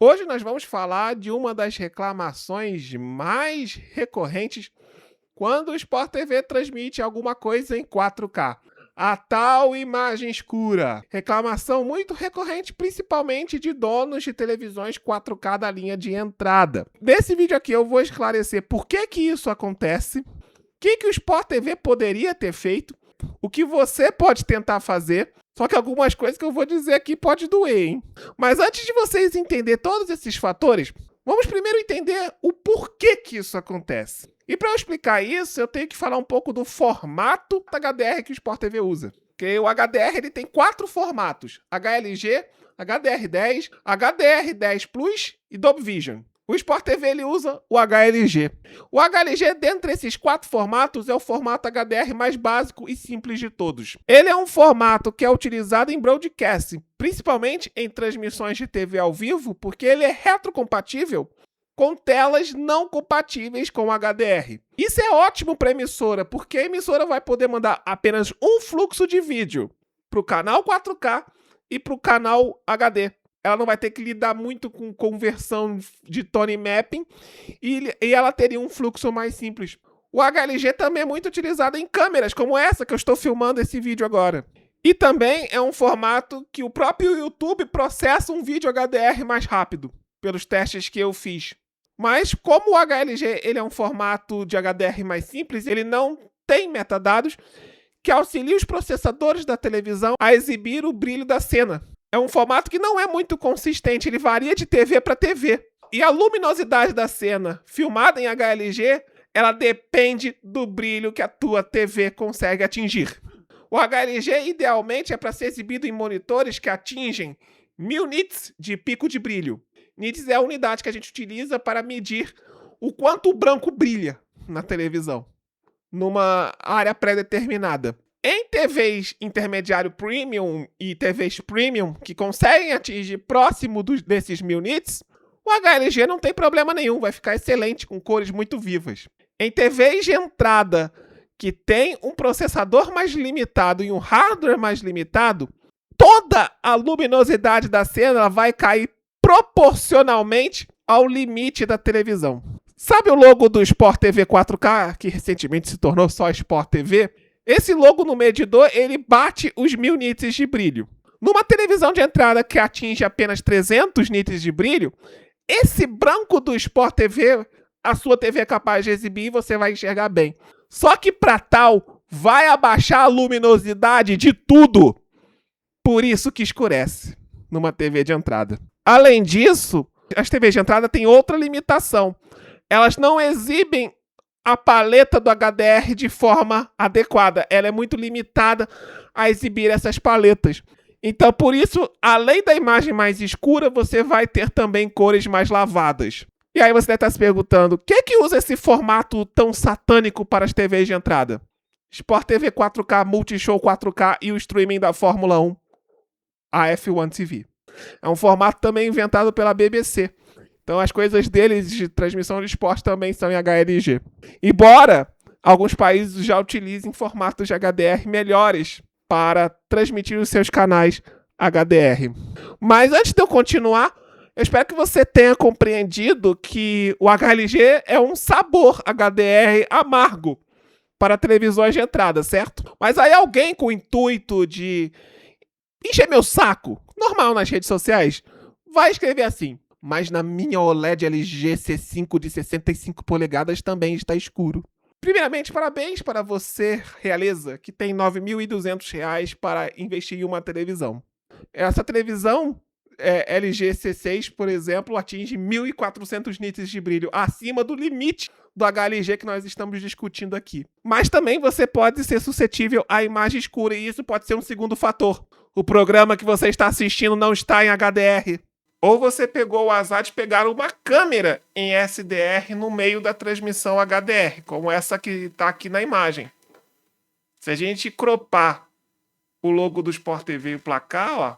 Hoje nós vamos falar de uma das reclamações mais recorrentes quando o Sport TV transmite alguma coisa em 4K. A tal imagem escura. Reclamação muito recorrente, principalmente de donos de televisões 4K da linha de entrada. Nesse vídeo aqui eu vou esclarecer por que isso acontece, o que o Sport TV poderia ter feito, o que você pode tentar fazer. Só que algumas coisas que eu vou dizer aqui pode doer, hein? Mas antes de vocês entenderem todos esses fatores, vamos primeiro entender o porquê que isso acontece. E para eu explicar isso, eu tenho que falar um pouco do formato HDR que o Sport TV usa. Porque o HDR ele tem 4 formatos: HLG, HDR10, HDR10 Plus e Dolby Vision. O Sport TV ele usa o HLG. O HLG, dentre esses 4 formatos, é o formato HDR mais básico e simples de todos. Ele é um formato que é utilizado em broadcast, principalmente em transmissões de TV ao vivo, porque ele é retrocompatível com telas não compatíveis com HDR. Isso é ótimo para a emissora, porque a emissora vai poder mandar apenas um fluxo de vídeo para o canal 4K e para o canal HD. Ela não vai ter que lidar muito com conversão de tone mapping e ela teria um fluxo mais simples. O HLG também é muito utilizado em câmeras como essa que eu estou filmando esse vídeo agora. E também é um formato que o próprio YouTube processa um vídeo HDR mais rápido, pelos testes que eu fiz. Mas como o HLG ele é um formato de HDR mais simples, ele não tem metadados que auxiliam os processadores da televisão a exibir o brilho da cena. É um formato que não é muito consistente, ele varia de TV para TV. E a luminosidade da cena filmada em HLG, ela depende do brilho que a tua TV consegue atingir. O HLG idealmente é para ser exibido em monitores que atingem 1000 nits de pico de brilho. Nits é a unidade que a gente utiliza para medir o quanto o branco brilha na televisão, numa área pré-determinada. Em TVs intermediário premium e TVs premium que conseguem atingir próximo desses 1000 nits, o HLG não tem problema nenhum, vai ficar excelente com cores muito vivas. Em TVs de entrada que tem um processador mais limitado e um hardware mais limitado, toda a luminosidade da cena vai cair proporcionalmente ao limite da televisão. Sabe o logo do Sport TV 4K, que recentemente se tornou só Sport TV? Esse logo no medidor, ele bate os 1000 nits de brilho. Numa televisão de entrada que atinge apenas 300 nits de brilho, esse branco do Sport TV, a sua TV é capaz de exibir e você vai enxergar bem. Só que para tal, vai abaixar a luminosidade de tudo. Por isso que escurece numa TV de entrada. Além disso, as TVs de entrada têm outra limitação. Elas não exibem a paleta do HDR de forma adequada. Ela é muito limitada a exibir essas paletas. Então, por isso, além da imagem mais escura, você vai ter também cores mais lavadas. E aí você deve estar se perguntando, o que usa esse formato tão satânico para as TVs de entrada? Sport TV 4K, Multishow 4K e o streaming da Fórmula 1, a F1 TV. É um formato também inventado pela BBC. Então as coisas deles de transmissão de esporte também são em HLG. Embora alguns países já utilizem formatos de HDR melhores para transmitir os seus canais HDR. Mas antes de eu continuar, eu espero que você tenha compreendido que o HLG é um sabor HDR amargo para televisões de entrada, certo? Mas aí alguém com o intuito de encher meu saco, normal nas redes sociais, vai escrever assim: mas na minha OLED LG C5 de 65 polegadas também está escuro. Primeiramente, parabéns para você, Realeza, que tem R$ 9.200 para investir em uma televisão. Essa televisão LG C6, por exemplo, atinge 1.400 nits de brilho, acima do limite do HLG que nós estamos discutindo aqui. Mas também você pode ser suscetível à imagem escura, e isso pode ser um segundo fator. O programa que você está assistindo não está em HDR. Ou você pegou o azar de pegar uma câmera em SDR no meio da transmissão HDR, como essa que está aqui na imagem. Se a gente cropar o logo do Sport TV e o placar, ó,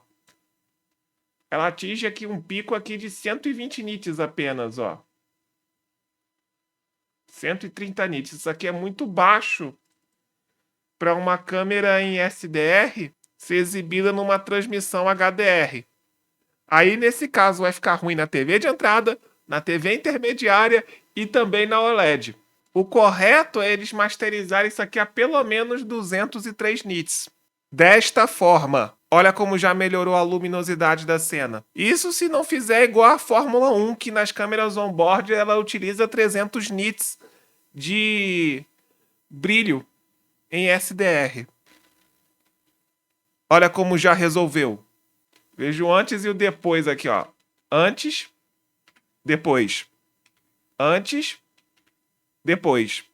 ela atinge aqui um pico aqui de 120 nits apenas, ó. 130 nits. Isso aqui é muito baixo para uma câmera em SDR ser exibida numa transmissão HDR. Aí, nesse caso, vai ficar ruim na TV de entrada, na TV intermediária e também na OLED. O correto é eles masterizarem isso aqui a pelo menos 203 nits. Desta forma, olha como já melhorou a luminosidade da cena. Isso se não fizer igual a Fórmula 1, que nas câmeras on-board ela utiliza 300 nits de brilho em SDR. Olha como já resolveu. Veja o antes e o depois aqui, ó. Antes, depois. Antes, depois.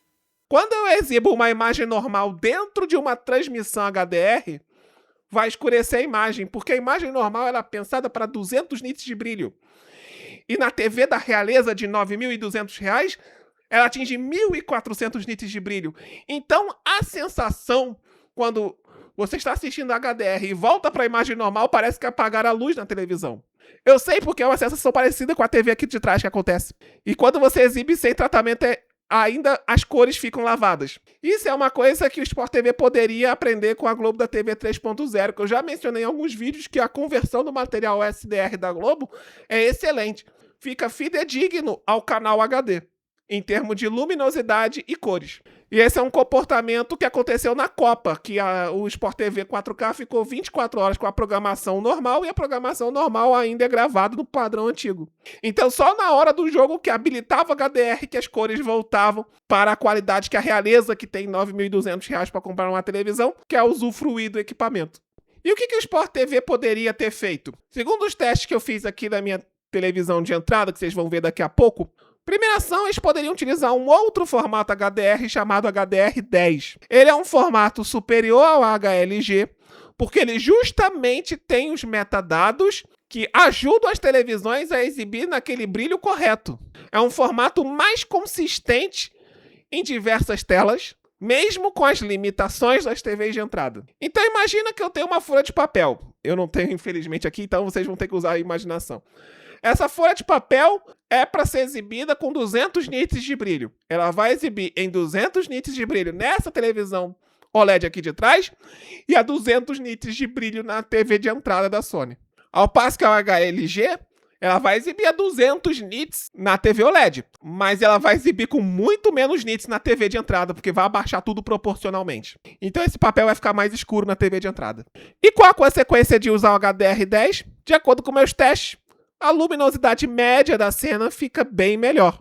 Quando eu exibo uma imagem normal dentro de uma transmissão HDR, vai escurecer a imagem, porque a imagem normal era pensada para 200 nits de brilho. E na TV da Realeza de R$ 9.200, ela atinge 1.400 nits de brilho. Então, a sensação, quando você está assistindo HDR e volta para a imagem normal, parece que apagaram a luz na televisão. Eu sei porque é uma sensação parecida com a TV aqui de trás que acontece. E quando você exibe sem tratamento, ainda as cores ficam lavadas. Isso é uma coisa que o Sport TV poderia aprender com a Globo da TV 3.0, que eu já mencionei em alguns vídeos que a conversão do material SDR da Globo é excelente. Fica fidedigno ao canal HD, em termos de luminosidade e cores. E esse é um comportamento que aconteceu na Copa, que o Sport TV 4K ficou 24 horas com a programação normal, e a programação normal ainda é gravada no padrão antigo. Então só na hora do jogo que habilitava o HDR que as cores voltavam para a qualidade que a Realeza, que tem R$ 9.200 para comprar uma televisão, quer usufruir do equipamento. E o que o Sport TV poderia ter feito? Segundo os testes que eu fiz aqui na minha televisão de entrada, que vocês vão ver daqui a pouco, primeira ação, eles poderiam utilizar um outro formato HDR chamado HDR10. Ele é um formato superior ao HLG, porque ele justamente tem os metadados que ajudam as televisões a exibir naquele brilho correto. É um formato mais consistente em diversas telas, mesmo com as limitações das TVs de entrada. Então imagina que eu tenho uma folha de papel. Eu não tenho, infelizmente, aqui, então vocês vão ter que usar a imaginação. Essa folha de papel é para ser exibida com 200 nits de brilho. Ela vai exibir em 200 nits de brilho nessa televisão OLED aqui de trás e a 200 nits de brilho na TV de entrada da Sony. Ao passo que a HLG, ela vai exibir a 200 nits na TV OLED, mas ela vai exibir com muito menos nits na TV de entrada, porque vai abaixar tudo proporcionalmente. Então esse papel vai ficar mais escuro na TV de entrada. E qual a consequência de usar o HDR10? De acordo com meus testes, a luminosidade média da cena fica bem melhor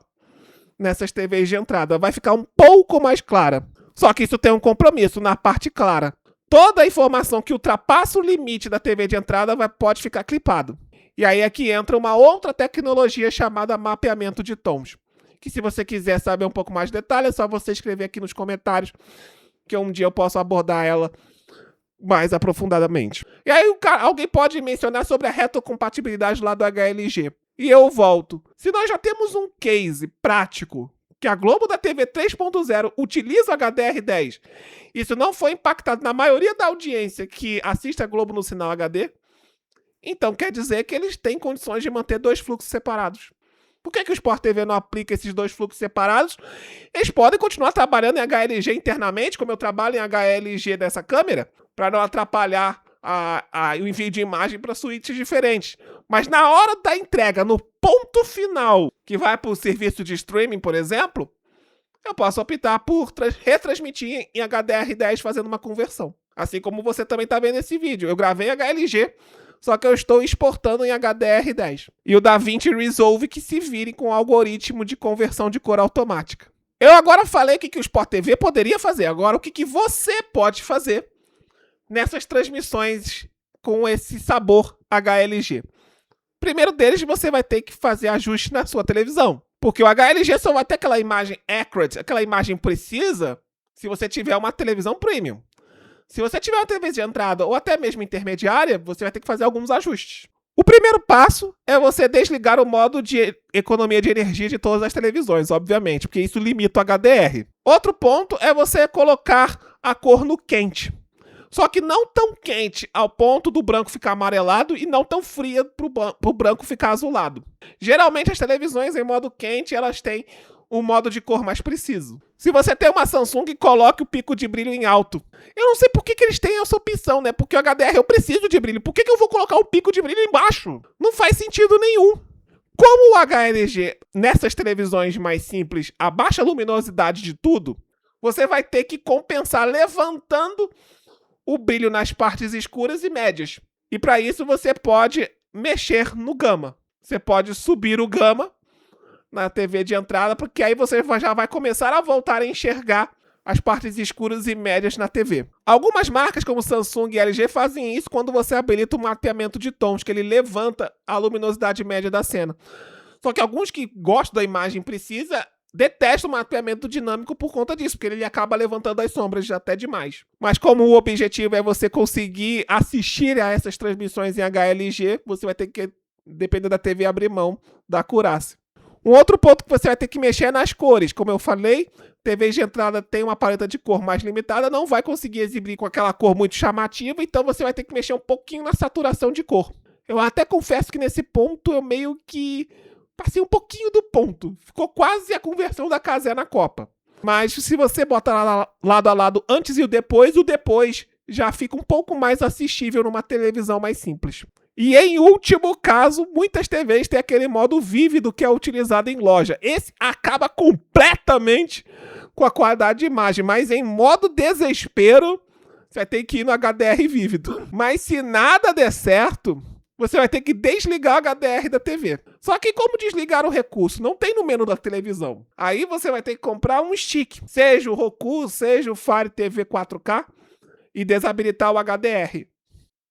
nessas TVs de entrada. Vai ficar um pouco mais clara. Só que isso tem um compromisso na parte clara. Toda a informação que ultrapassa o limite da TV de entrada pode ficar clipado. E aí aqui entra uma outra tecnologia chamada mapeamento de tons. Que se você quiser saber um pouco mais de detalhe, é só você escrever aqui nos comentários, que um dia eu posso abordar ela mais aprofundadamente. E aí alguém pode mencionar sobre a retrocompatibilidade lá do HLG. E eu volto. Se nós já temos um case prático que a Globo da TV 3.0 utiliza o HDR10, isso não foi impactado na maioria da audiência que assiste a Globo no sinal HD, então quer dizer que eles têm condições de manter dois fluxos separados. Por que o Sport TV não aplica esses dois fluxos separados? Eles podem continuar trabalhando em HLG internamente, como eu trabalho em HLG dessa câmera, para não atrapalhar o envio de imagem para suítes diferentes. Mas na hora da entrega, no ponto final, que vai para o serviço de streaming, por exemplo, eu posso optar por retransmitir em HDR10 fazendo uma conversão. Assim como você também está vendo esse vídeo. Eu gravei em HLG, só que eu estou exportando em HDR10. E o DaVinci Resolve que se vire com o algoritmo de conversão de cor automática. Eu agora falei o que o Sport TV poderia fazer. Agora, o que você pode fazer nessas transmissões com esse sabor HLG? Primeiro deles, você vai ter que fazer ajuste na sua televisão. Porque o HLG só vai ter aquela imagem accurate, aquela imagem precisa, se você tiver uma televisão premium. Se você tiver uma televisão de entrada ou até mesmo intermediária, você vai ter que fazer alguns ajustes. O primeiro passo é você desligar o modo de economia de energia de todas as televisões, obviamente, porque isso limita o HDR. Outro ponto é você colocar a cor no quente. Só que não tão quente ao ponto do branco ficar amarelado e não tão fria para o branco ficar azulado. Geralmente as televisões em modo quente elas têm um modo de cor mais preciso. Se você tem uma Samsung, coloque o pico de brilho em alto. Eu não sei por que eles têm essa opção, né? Porque o HDR eu preciso de brilho. Por que eu vou colocar o pico de brilho embaixo? Não faz sentido nenhum. Como o HLG, nessas televisões mais simples, abaixa a luminosidade de tudo, você vai ter que compensar levantando o brilho nas partes escuras e médias. E para isso você pode mexer no gama. Você pode subir o gama na TV de entrada, porque aí você já vai começar a voltar a enxergar as partes escuras e médias na TV. Algumas marcas, como Samsung e LG, fazem isso quando você habilita o mapeamento de tons, que ele levanta a luminosidade média da cena. Só que alguns que gostam da imagem precisa detestam o mapeamento dinâmico por conta disso, porque ele acaba levantando as sombras até demais. Mas como o objetivo é você conseguir assistir a essas transmissões em HLG, você vai ter que, dependendo da TV, abrir mão da acurácia. Um outro ponto que você vai ter que mexer é nas cores. Como eu falei, TVs de entrada tem uma paleta de cor mais limitada, não vai conseguir exibir com aquela cor muito chamativa, então você vai ter que mexer um pouquinho na saturação de cor. Eu até confesso que nesse ponto eu meio que passei um pouquinho do ponto. Ficou quase a conversão da Casé na Copa. Mas se você bota lado a lado antes e o depois já fica um pouco mais assistível numa televisão mais simples. E em último caso, muitas TVs têm aquele modo vívido que é utilizado em loja. Esse acaba completamente com a qualidade de imagem, mas em modo desespero, você vai ter que ir no HDR vívido. Mas se nada der certo, você vai ter que desligar o HDR da TV. Só que como desligar o recurso? Não tem no menu da televisão. Aí você vai ter que comprar um stick, seja o Roku, seja o Fire TV 4K, e desabilitar o HDR.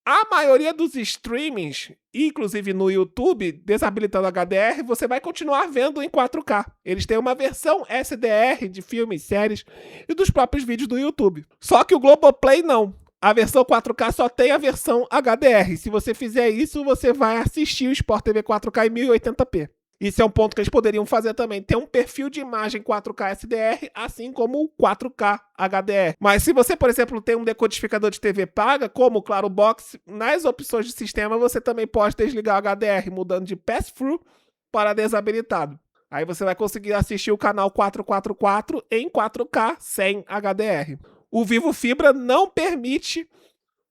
A maioria dos streamings, inclusive no YouTube, desabilitando HDR, você vai continuar vendo em 4K. Eles têm uma versão SDR de filmes, séries e dos próprios vídeos do YouTube. Só que o Globoplay não. A versão 4K só tem a versão HDR. Se você fizer isso, você vai assistir o Sport TV 4K em 1080p. Isso é um ponto que eles poderiam fazer também. Ter um perfil de imagem 4K SDR, assim como o 4K HDR. Mas se você, por exemplo, tem um decodificador de TV paga, como o Claro Box, nas opções de sistema você também pode desligar o HDR, mudando de pass-through para desabilitado. Aí você vai conseguir assistir o canal 444 em 4K sem HDR. O Vivo Fibra não permite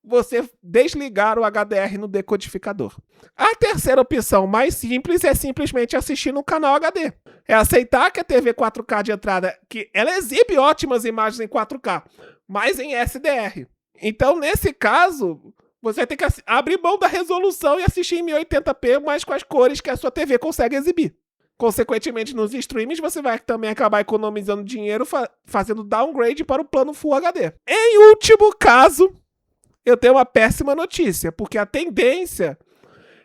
você desligar o HDR no decodificador. A terceira opção, mais simples, é simplesmente assistir no canal HD. É aceitar que a TV 4K de entrada, que ela exibe ótimas imagens em 4K, mas em SDR. Então, nesse caso, você vai ter que abrir mão da resolução e assistir em 1080p, mas com as cores que a sua TV consegue exibir. Consequentemente, nos streams, você vai também acabar economizando dinheiro fazendo downgrade para o plano Full HD. Em último caso, eu tenho uma péssima notícia, porque a tendência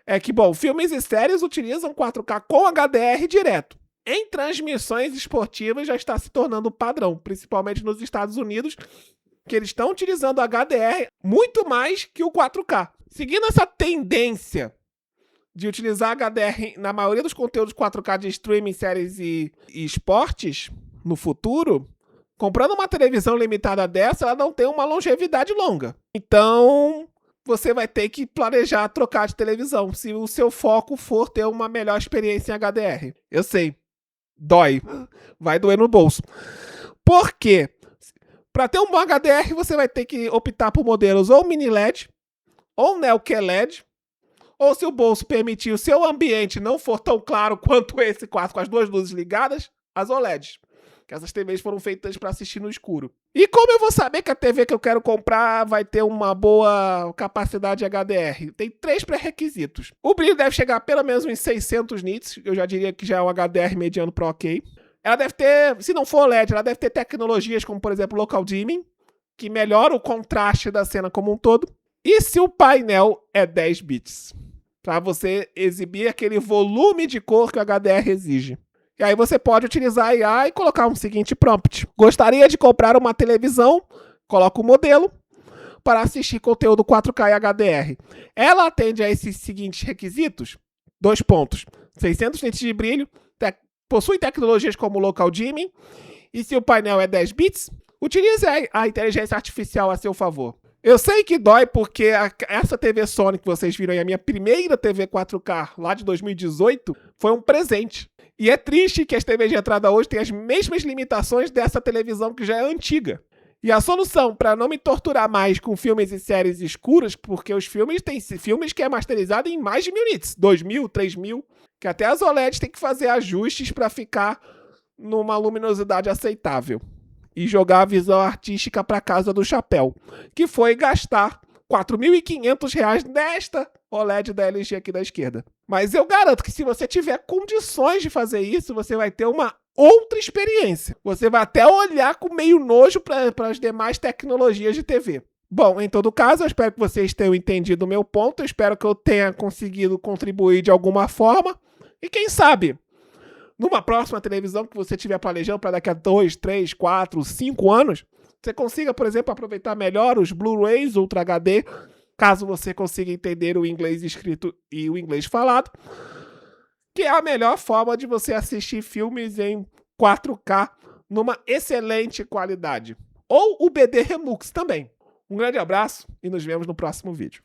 é que, filmes e séries utilizam 4K com HDR direto. Em transmissões esportivas já está se tornando padrão, principalmente nos Estados Unidos, que eles estão utilizando HDR muito mais que o 4K. Seguindo essa tendência de utilizar HDR na maioria dos conteúdos 4K de streaming, séries e esportes no futuro, comprando uma televisão limitada dessa, ela não tem uma longevidade longa. Então, você vai ter que planejar trocar de televisão, se o seu foco for ter uma melhor experiência em HDR. Eu sei, dói. Vai doer no bolso. Por quê? Para ter um bom HDR, você vai ter que optar por modelos ou mini LED, ou Neo QLED, ou se o bolso permitir, o seu ambiente não for tão claro quanto esse quarto, com as duas luzes ligadas, as OLEDs. Que essas TVs foram feitas para assistir no escuro. E como eu vou saber que a TV que eu quero comprar vai ter uma boa capacidade HDR? Tem 3 pré-requisitos. O brilho deve chegar a pelo menos uns 600 nits, eu já diria que já é um HDR mediano para ok. Ela deve ter, se não for OLED, ela deve ter tecnologias como, por exemplo, Local Dimming, que melhora o contraste da cena como um todo. E se o painel é 10 bits, para você exibir aquele volume de cor que o HDR exige. E aí você pode utilizar a IA e colocar um seguinte prompt. Gostaria de comprar uma televisão, coloca o modelo, para assistir conteúdo 4K e HDR. Ela atende a esses seguintes requisitos. 2 pontos. 600 nits de brilho, possui tecnologias como Local Dimming, e se o painel é 10 bits, utilize a inteligência artificial a seu favor. Eu sei que dói porque essa TV Sony que vocês viram aí, a minha primeira TV 4K lá de 2018, foi um presente. E é triste que as TVs de entrada hoje têm as mesmas limitações dessa televisão que já é antiga. E a solução para não me torturar mais com filmes e séries escuras, porque os filmes têm filmes que é masterizado em mais de 1000 nits, 2000, 3000, que até as OLEDs têm que fazer ajustes para ficar numa luminosidade aceitável. E jogar a visão artística para casa do chapéu, que foi gastar R$ 4.500 nesta OLED da LG aqui da esquerda. Mas eu garanto que se você tiver condições de fazer isso, você vai ter uma outra experiência. Você vai até olhar com meio nojo para as demais tecnologias de TV. Bom, em todo caso, eu espero que vocês tenham entendido o meu ponto. Eu espero que eu tenha conseguido contribuir de alguma forma. E quem sabe, numa próxima televisão que você estiver planejando para daqui a 2, 3, 4, 5 anos, você consiga, por exemplo, aproveitar melhor os Blu-rays Ultra HD, caso você consiga entender o inglês escrito e o inglês falado, que é a melhor forma de você assistir filmes em 4K numa excelente qualidade. Ou o BD Remux também. Um grande abraço e nos vemos no próximo vídeo.